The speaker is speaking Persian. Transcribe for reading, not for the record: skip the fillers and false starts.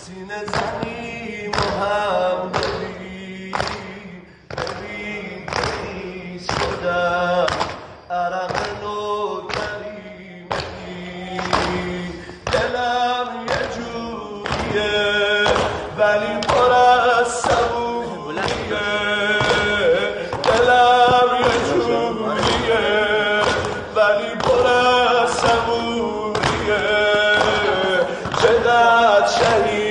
سینه زنی محمدی ببین که نیست شدم عرق نوکری میگی دلم یه جوریه ولی پر از صبوریه دلم یه جوریه ولی پر از صبوریه چقدر شهید